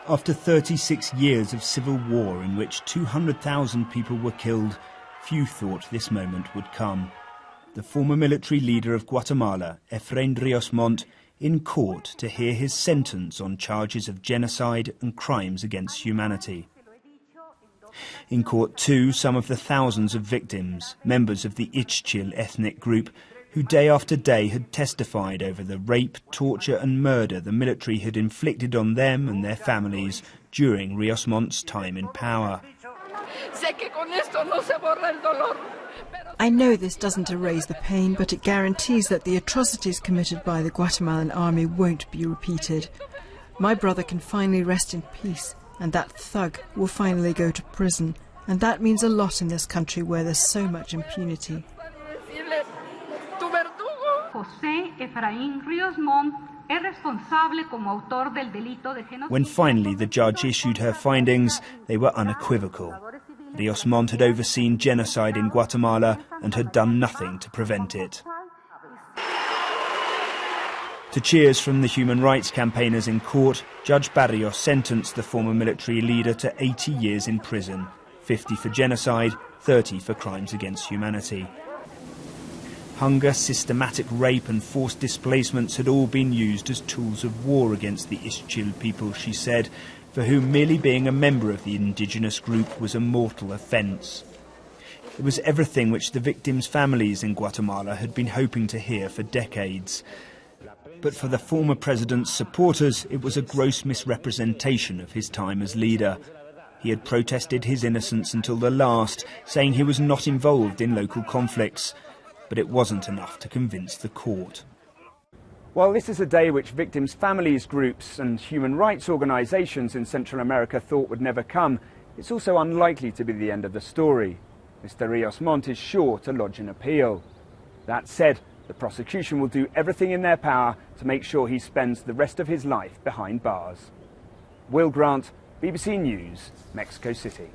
After 36 years of civil war in which 200,000 people were killed, few thought this moment would come. The former military leader of Guatemala, Rios Montt, in court to hear his sentence on charges of genocide and crimes against humanity. In court too, some of the thousands of victims, members of the Ixchil ethnic group, who day after day had testified over the rape, torture and murder the military had inflicted on them and their families during Rios Montt's time in power. I know this doesn't erase the pain, but it guarantees that the atrocities committed by the Guatemalan army won't be repeated. My brother can finally rest in peace, and that thug will finally go to prison, and that means a lot in this country where there's so much impunity. When finally the judge issued her findings, they were unequivocal. Rios Montt had overseen genocide in Guatemala and had done nothing to prevent it. To cheers from the human rights campaigners in court, Judge Barrios sentenced the former military leader to 80 years in prison, 50 for genocide, 30 for crimes against humanity. Hunger, systematic rape and forced displacements had all been used as tools of war against the Ixchil people, she said, for whom merely being a member of the indigenous group was a mortal offence. It was everything which the victims' families in Guatemala had been hoping to hear for decades. But for the former president's supporters, it was a gross misrepresentation of his time as leader. He had protested his innocence until the last, saying he was not involved in local conflicts. But it wasn't enough to convince the court. While this is a day which victims' families, groups and human rights organisations in Central America thought would never come, it's also unlikely to be the end of the story. Mr. Rios Montt is sure to lodge an appeal. That said, the prosecution will do everything in their power to make sure he spends the rest of his life behind bars. Will Grant, BBC News, Mexico City.